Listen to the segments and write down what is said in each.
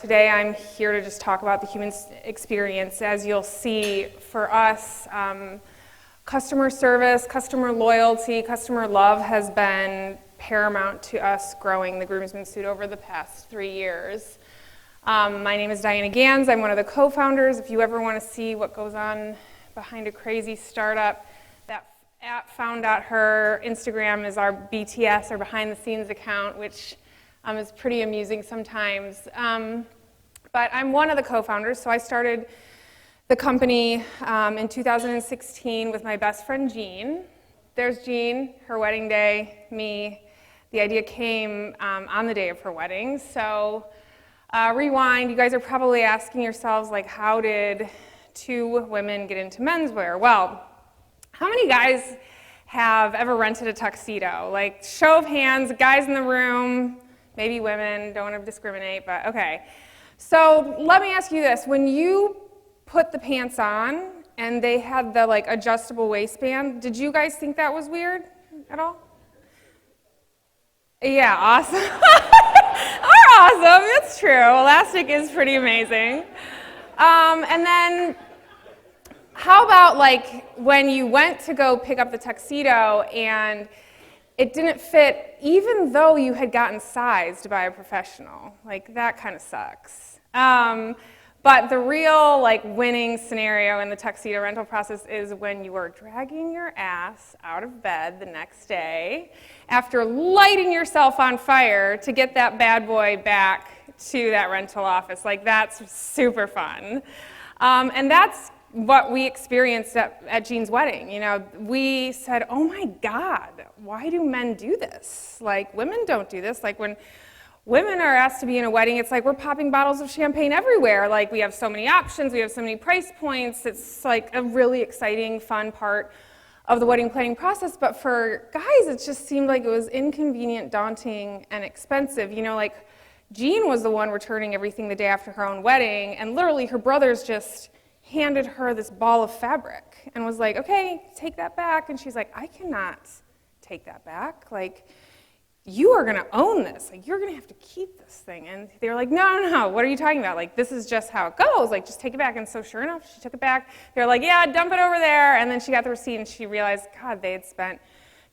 Today I'm here to just talk about the human experience. As you'll see, for us, customer service, customer loyalty, customer love has been paramount to us growing the Groomsman suit over the past 3 years. My name is Ganz. I'm one of the co-founders. If you ever want to see what goes on behind a crazy startup, that at found.her Instagram is our BTS, our behind the scenes account, which is pretty amusing sometimes. But I'm one of the co-founders, so I started the company in 2016 with my best friend Jean. There's Jean, her wedding day, me. The idea came on the day of her wedding. So rewind, you guys are probably asking yourselves, like, how did 2 women get into menswear? Well, how many guys have ever rented a tuxedo? Like, show of hands, guys in the room, maybe women, don't want to discriminate, but okay. So let me ask you this. When you put the pants on and they had the adjustable waistband, did you guys think that was weird at all? Yeah, awesome. Awesome, that's true. Elastic is pretty amazing. And then how about when you went to go pick up the tuxedo and it didn't fit, even though you had gotten sized by a professional? That kind of sucks. But the real winning scenario in the tuxedo rental process is when you are dragging your ass out of bed the next day after lighting yourself on fire to get that bad boy back to that rental office. That's super fun. And that's what we experienced at Jean's wedding. We said, oh my God, why do men do this? Women don't do this. When women are asked to be in a wedding, it's we're popping bottles of champagne everywhere. We have so many options, we have so many price points. It's a really exciting, fun part of the wedding planning process. But for guys, it just seemed like it was inconvenient, daunting, and expensive. Jean was the one returning everything the day after her own wedding, and literally her brothers just handed her this ball of fabric and was like, okay, take that back. And she's like, I cannot take that back. You are going to own this. You're going to have to keep this thing. And they were like, no, what are you talking about? This is just how it goes. Just take it back. And so sure enough, she took it back. They were like, yeah, dump it over there. And then she got the receipt and she realized, God, they had spent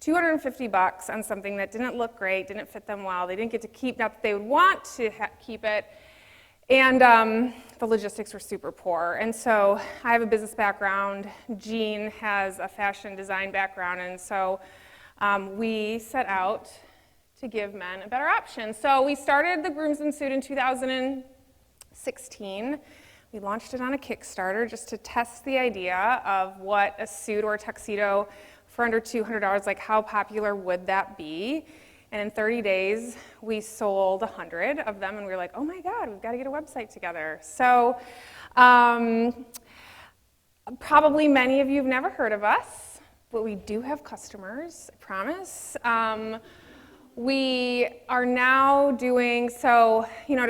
$250 on something that didn't look great, didn't fit them well. They didn't get to keep, not that they would want to keep it. And the logistics were super poor. And so I have a business background. Jean has a fashion design background. And so we set out to give men a better option. So we started the Groomsman suit in 2016. We launched it on a Kickstarter just to test the idea of what a suit or a tuxedo for under $200, how popular would that be? And in 30 days, we sold 100 of them, and we were like, oh my God, we've got to get a website together. So probably many of you have never heard of us, but we do have customers, I promise. We are now doing, to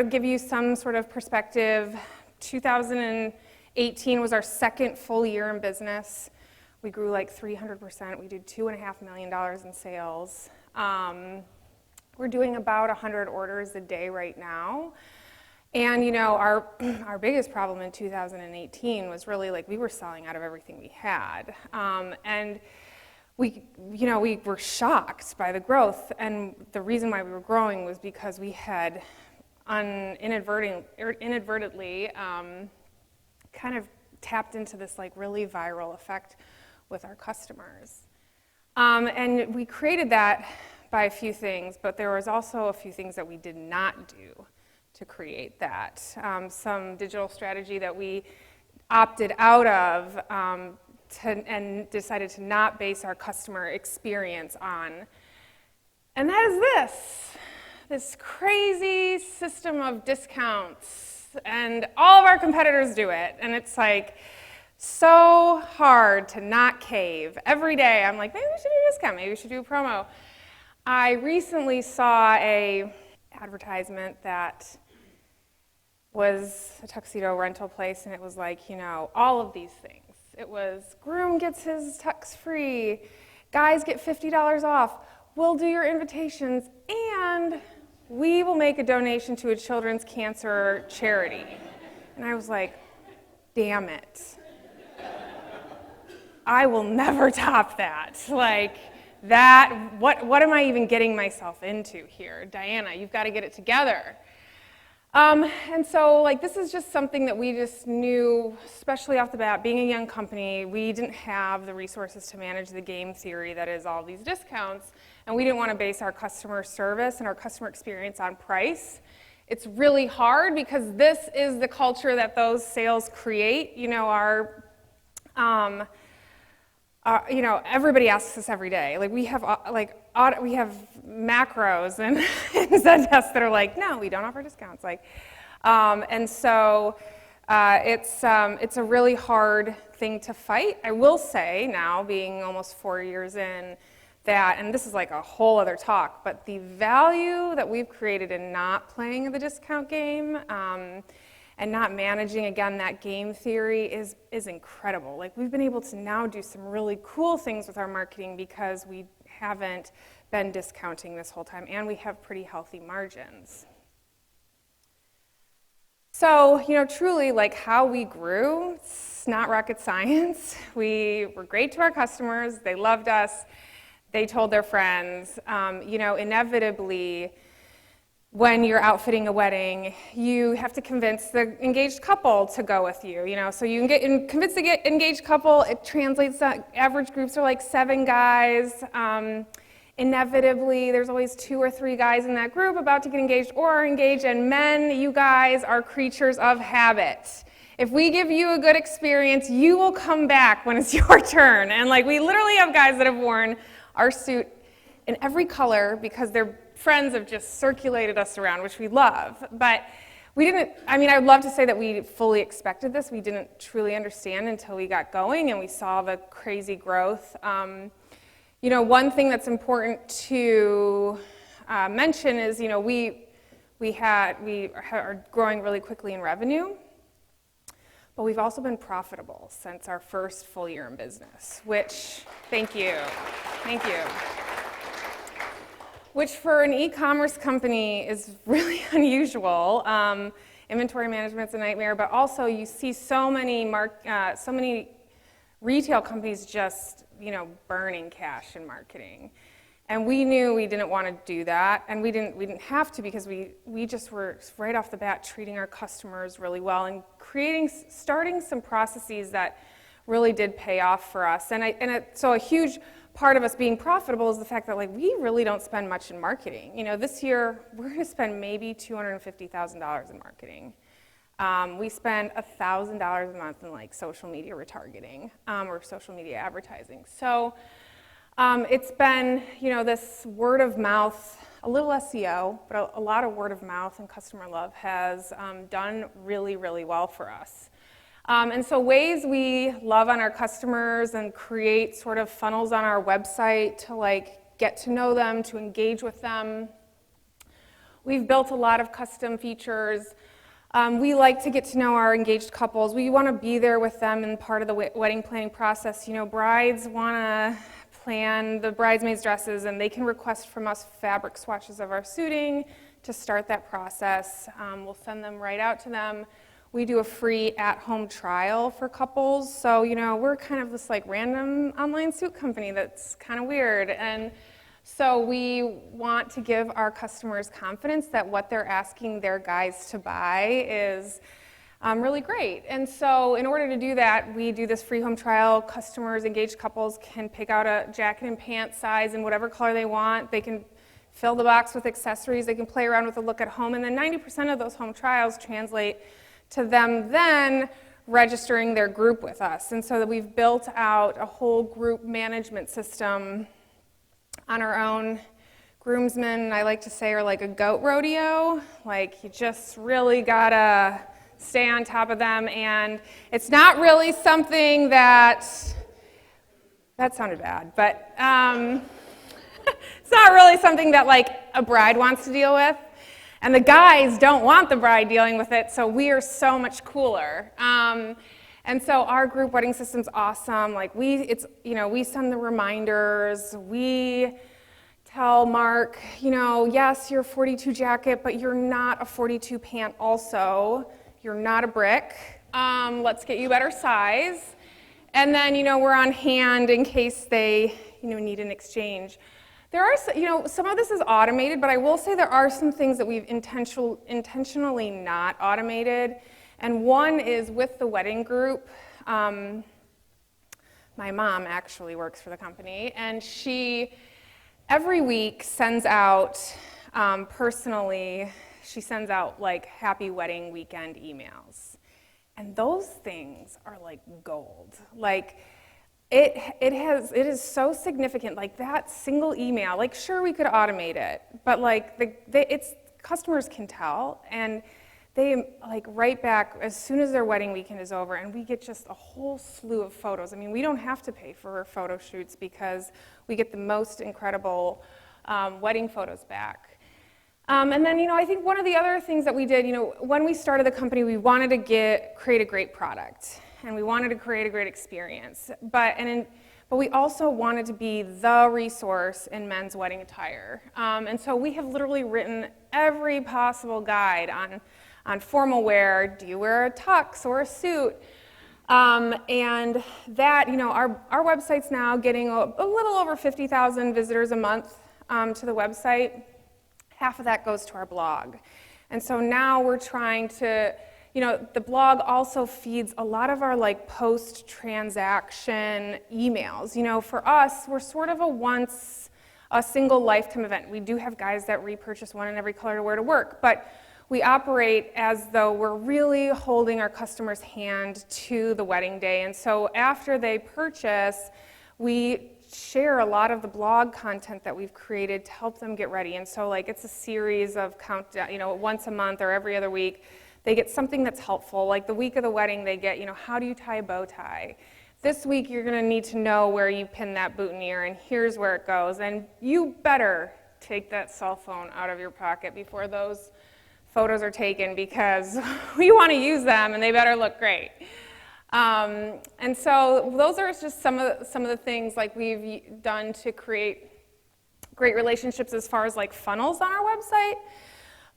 give you some sort of perspective, 2018 was our second full year in business. We grew 300%. We did $2.5 million in sales. We're doing about 100 orders a day right now. And our biggest problem in 2018 was really we were selling out of everything we had. And we were shocked by the growth, and the reason why we were growing was because we had inadvertently kind of tapped into this really viral effect with our customers. And we created that by a few things, but there was also a few things that we did not do to create that. Some digital strategy that we opted out of and decided to not base our customer experience on. And that is this crazy system of discounts. And all of our competitors do it. And it's so hard to not cave. Every day I'm like, maybe we should do a discount, maybe we should do a promo. I recently saw a advertisement that was a tuxedo rental place, and it was all of these things. It was, Groom gets his tux free, guys get $50 off, we'll do your invitations, and we will make a donation to a children's cancer charity. And I was like, damn it. I will never top that. Like, what am I even getting myself into here? Diana, you've got to get it together. And so, like, this is just something that we just knew, especially off the bat, being a young company, we didn't have the resources to manage the game theory that is all these discounts, and we didn't want to base our customer service and our customer experience on price. It's really hard because this is the culture that those sales create. You know, everybody asks us every day. Like, we have macros and Zendesk that are like, no, we don't offer discounts. Like, and so it's a really hard thing to fight. I will say now, being almost 4 years in, that, and this is like a whole other talk, but the value that we've created in not playing the discount game and not managing, again, that game theory is incredible. Like, we've been able to now do some really cool things with our marketing because we haven't been discounting this whole time, and we have pretty healthy margins. So, you know, truly, like, how we grew, it's not rocket science. We were great to our customers. They loved us. They told their friends. You know, inevitably, when you're outfitting a wedding, you have to convince the engaged couple to go with you, you know. So you can convince the engaged couple. It translates to average groups are like 7 guys. Inevitably, there's always 2 or 3 guys in that group about to get engaged or are engaged, and men, you guys are creatures of habit. If we give you a good experience, you will come back when it's your turn. And like, we literally have guys that have worn our suit in every color because their friends have just circulated us around, which we love. But we didn't, I mean, I would love to say that we fully expected this. We didn't truly understand until we got going and we saw the crazy growth. You know, one thing that's important to mention is, you know, we are growing really quickly in revenue, but we've also been profitable since our first full year in business, which, thank you. Which for an e-commerce company is really unusual. Inventory management's a nightmare, but also you see so many retail companies just, you know, burning cash in marketing. And we knew we didn't want to do that, and we didn't have to because we just were right off the bat treating our customers really well and starting some processes that really did pay off for us. So a huge part of us being profitable is the fact that, like, we really don't spend much in marketing. You know, this year we're going to spend maybe $250,000 in marketing. We spend $1,000 a month in like social media retargeting or social media advertising. So it's been, you know, this word of mouth, a little SEO, but a lot of word of mouth and customer love has done really, really well for us. And so ways we love on our customers and create sort of funnels on our website to like get to know them, to engage with them. We've built a lot of custom features. We like to get to know our engaged couples. We want to be there with them in part of the wedding planning process. You know, brides want to plan the bridesmaids' dresses, and they can request from us fabric swatches of our suiting to start that process. We'll send them right out to them. We do a free at-home trial for couples. So, you know, we're kind of this like random online suit company that's kind of weird. And so we want to give our customers confidence that what they're asking their guys to buy is really great. And so in order to do that, we do this free home trial. Customers, engaged couples, can pick out a jacket and pants size in whatever color they want. They can fill the box with accessories. They can play around with the look at home. And then 90% of those home trials translate to them then registering their group with us. And so that we've built out a whole group management system on our own. Groomsmen, I like to say, are like a goat rodeo. Like, you just really gotta stay on top of them, and it's not really something that sounded bad, but it's not really something that like a bride wants to deal with, and the guys don't want the bride dealing with it, so we are so much cooler. And so our group wedding system's awesome. Like, we send the reminders, we tell Mark, yes, you're a 42 jacket, but you're not a 42 pant also. You're not a brick. Let's get you a better size. And then, we're on hand in case they, need an exchange. There are, some of this is automated, but I will say there are some things that we've intentionally not automated. And one is with the wedding group. My mom actually works for the company, and she every week sends out, personally, she sends out like happy wedding weekend emails. And those things are like gold. Like it is so significant. Like that single email, like sure we could automate it, but like it's customers can tell, and they like write back as soon as their wedding weekend is over, and we get just a whole slew of photos. I mean, we don't have to pay for photo shoots because we get the most incredible wedding photos back. And then, I think one of the other things that we did, when we started the company, we wanted to create a great product, and we wanted to create a great experience. But we also wanted to be the resource in men's wedding attire. And so we have literally written every possible guide on formal wear. Do you wear a tux or a suit? And that, our website's now getting a little over 50,000 visitors a month to the website. Half of that goes to our blog. And so now we're trying to, the blog also feeds a lot of our like post-transaction emails. For us, we're sort of a single lifetime event. We do have guys that repurchase one in every color to wear to work, but we operate as though we're really holding our customer's hand to the wedding day. And so after they purchase, we share a lot of the blog content that we've created to help them get ready. And so like it's a series of countdown, once a month or every other week, they get something that's helpful. Like the week of the wedding, they get, how do you tie a bow tie? This week, you're gonna need to know where you pin that boutonniere, and here's where it goes. And you better take that cell phone out of your pocket before those photos are taken, because we wanna use them and they better look great. And so those are just some of the things like we've done to create great relationships as far as like funnels on our website.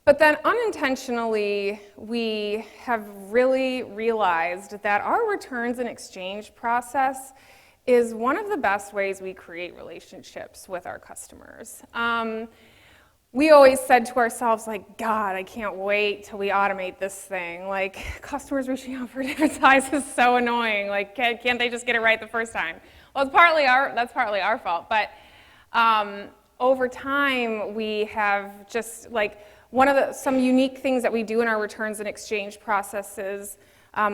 But then unintentionally, we have really realized that our returns and exchange process is one of the best ways we create relationships with our customers. We always said to ourselves, like, God, I can't wait till we automate this thing. Like, customers reaching out for different sizes is so annoying. Like, can't they just get it right the first time? Well, that's partly our fault. But over time, we have just, like, some unique things that we do in our returns and exchange processes,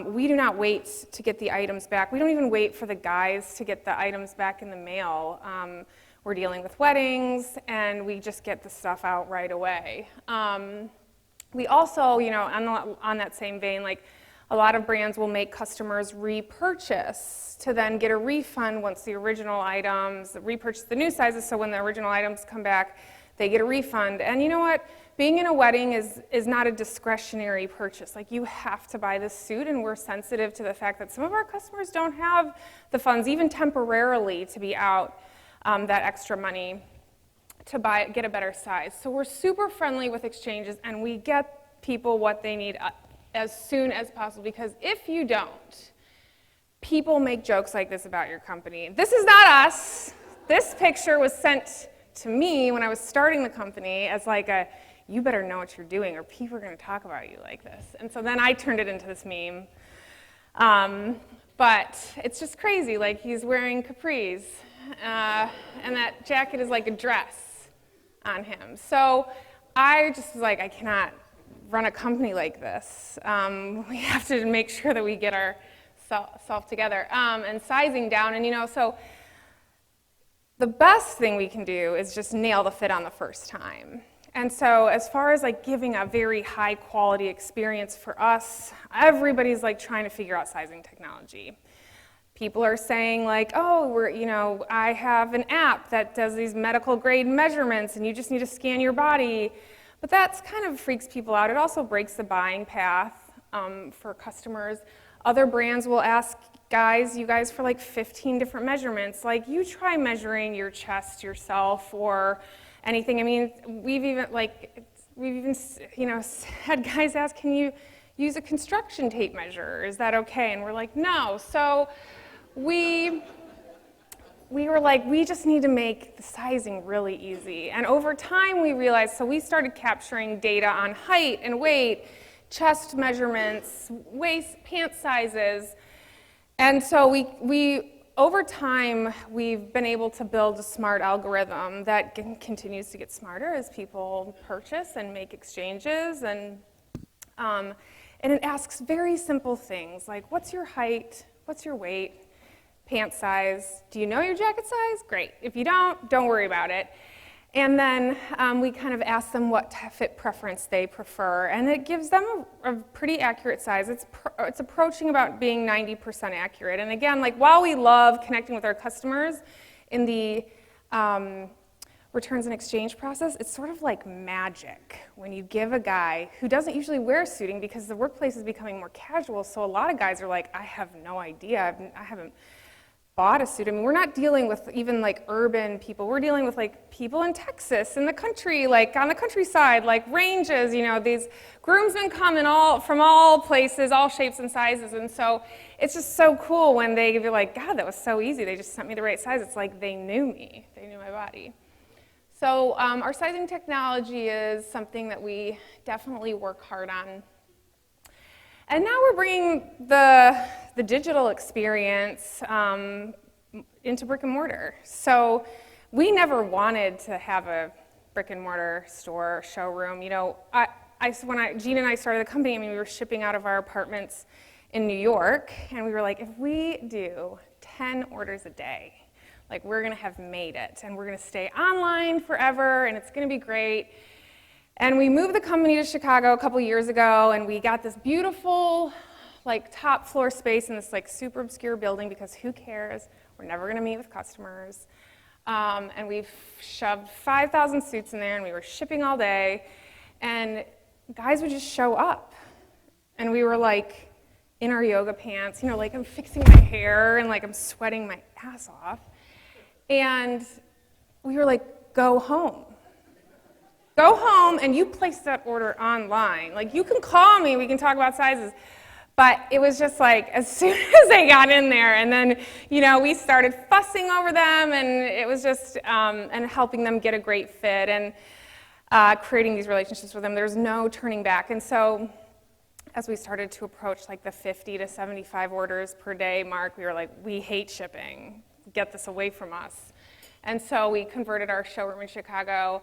we do not wait to get the items back. We don't even wait for the guys to get the items back in the mail. We're dealing with weddings, and we just get the stuff out right away. We also, on that same vein, like a lot of brands will make customers repurchase to then get a refund once the original items, repurchase the new sizes, so when the original items come back, they get a refund. And you know what? Being in a wedding is not a discretionary purchase. Like, you have to buy this suit, and we're sensitive to the fact that some of our customers don't have the funds, even temporarily, to be out that extra money to get a better size. So we're super friendly with exchanges, and we get people what they need as soon as possible, because if you don't, people make jokes like this about your company. This is not us. This picture was sent to me when I was starting the company as like you better know what you're doing or people are going to talk about you like this. And so then I turned it into this meme. But it's just crazy. Like, he's wearing capris. And that jacket is like a dress on him. So I just was like, I cannot run a company like this. We have to make sure that we get ourselves together. And sizing down, and so the best thing we can do is just nail the fit on the first time. And so as far as like giving a very high quality experience for us, everybody's like trying to figure out sizing technology. People are saying like, oh, I have an app that does these medical grade measurements and you just need to scan your body. But that's kind of freaks people out. It also breaks the buying path for customers. Other brands will ask you guys for like 15 different measurements. Like, you try measuring your chest yourself or anything. I mean, we've even had guys ask, can you use a construction tape measure? Is that okay? And we're like, no. So we were like, we just need to make the sizing really easy. And over time we realized, so we started capturing data on height and weight, chest measurements, waist, pant sizes. And so we over time, we've been able to build a smart algorithm that continues to get smarter as people purchase and make exchanges. And it asks very simple things like, what's your height? What's your weight? Pant size? Do you know your jacket size? Great. If you don't worry about it. And then we kind of ask them what fit preference they prefer, and it gives them a pretty accurate size. It's approaching about being 90% accurate. And again, like while we love connecting with our customers in the returns and exchange process, it's sort of like magic when you give a guy who doesn't usually wear suiting because the workplace is becoming more casual. So a lot of guys are like, I have no idea. I haven't bought a suit. I mean, we're not dealing with even like urban people. We're dealing with like people in Texas, in the country, like on the countryside, like ranges. You know, these groomsmen come from all places, all shapes and sizes, and so it's just so cool when they give you like, God, that was so easy. They just sent me the right size. It's like they knew me. They knew my body. So our sizing technology is something that we definitely work hard on. And now we're bringing the digital experience into brick and mortar. So we never wanted to have a brick and mortar store showroom. You know, when Gene and I started the company, I mean, we were shipping out of our apartments in New York, and we were like, if we do 10 orders a day, like we're gonna have made it, and we're gonna stay online forever, and it's gonna be great. And we moved the company to Chicago a couple years ago, and we got this beautiful, like, top floor space in this, like, super obscure building because who cares? We're never going to meet with customers. And we've shoved 5,000 suits in there, and we were shipping all day. And guys would just show up. And we were, like, in our yoga pants, you know, like, I'm fixing my hair, and, like, I'm sweating my ass off. And we were like, go home. Go home and you place that order online. Like, you can call me, we can talk about sizes. But it was just like, as soon as they got in there, and then, you know, we started fussing over them, and it was just, and helping them get a great fit, and creating these relationships with them. There's no turning back. And so, as we started to approach like the 50 to 75 orders per day mark, we were like, we hate shipping. Get this away from us. And so we converted our showroom in Chicago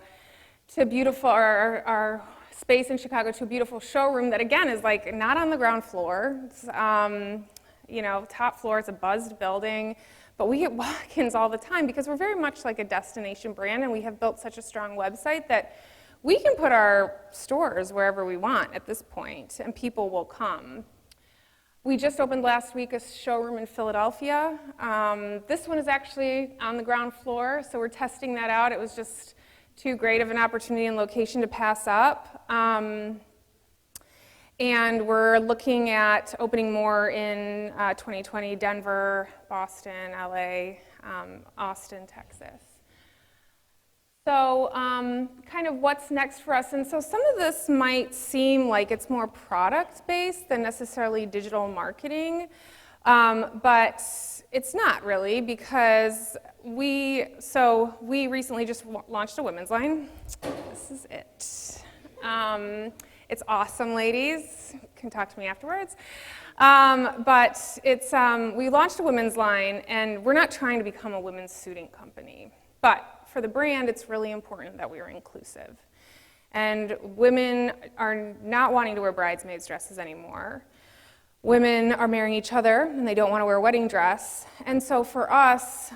to beautiful, our space in Chicago to a beautiful showroom that, again, is like not on the ground floor. It's, you know, top floor. It's a buzzed building, but we get walk-ins all the time because we're very much like a destination brand, and we have built such a strong website that we can put our stores wherever we want at this point, and people will come. We just opened last week a showroom in Philadelphia. This one is actually on the ground floor, so we're testing that out. It was just too great of an opportunity and location to pass up. And we're looking at opening more in 2020, Denver, Boston, LA, Austin, Texas. So kind of what's next for us. And so some of this might seem like it's more product-based than necessarily digital marketing, but it's not really, because we recently just launched a women's line. This is it. It's awesome, ladies. You can talk to me afterwards. But it's, we launched a women's line, and we're not trying to become a women's suiting company. But for the brand, it's really important that we are inclusive. And women are not wanting to wear bridesmaids' dresses anymore. Women are marrying each other, and they don't want to wear a wedding dress. And so for us,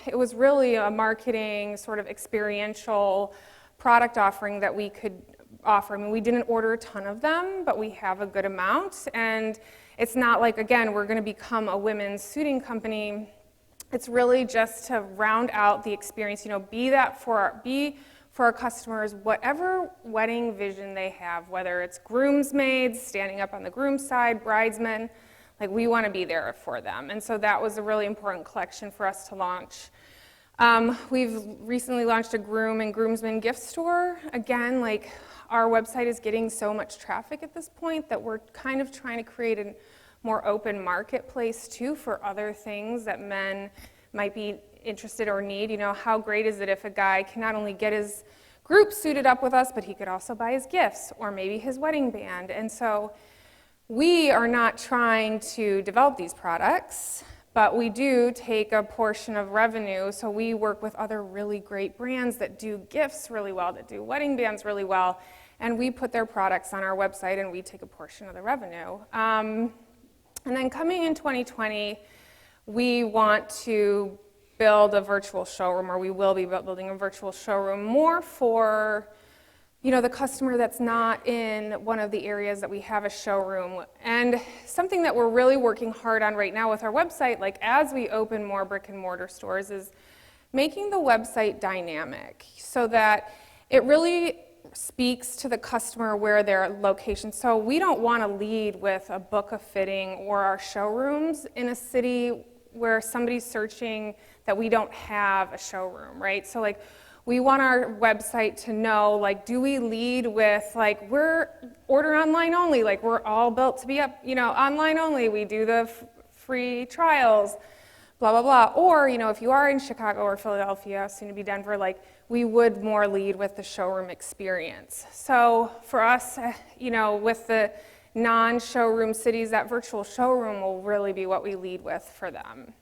it was really a marketing, sort of experiential product offering that we could offer. I mean, we didn't order a ton of them, but we have a good amount. And it's not like, again, we're going to become a women's suiting company. It's really just to round out the experience, you know, be for our customers, whatever wedding vision they have, whether it's groomsmaids standing up on the groom's side, bridesmen, like we want to be there for them. And so that was a really important collection for us to launch. We've recently launched a Groom and Groomsmen gift store. Again, like our website is getting so much traffic at this point that we're kind of trying to create a more open marketplace too for other things that men might be interested or need. You know, how great is it if a guy can not only get his group suited up with us, but he could also buy his gifts or maybe his wedding band. And so we are not trying to develop these products, but we do take a portion of revenue. So we work with other really great brands that do gifts really well, that do wedding bands really well, and we put their products on our website and we take a portion of the revenue. And then coming in 2020, we want to build a virtual showroom, or we will be building a virtual showroom more for, you know, the customer that's not in one of the areas that we have a showroom. And something that we're really working hard on right now with our website, like as we open more brick and mortar stores, is making the website dynamic so that it really speaks to the customer where their location. So we don't want to lead with a book of fitting or our showrooms in a city where somebody's searching that we don't have a showroom, right? So like we want our website to know, like, do we lead with, like, we're order online only, like we're all built to be up, you know, online only, we do the free trials, blah, blah, blah. Or, you know, if you are in Chicago or Philadelphia, soon to be Denver, like, we would more lead with the showroom experience. So for us, you know, with the non-showroom cities, that virtual showroom will really be what we lead with for them.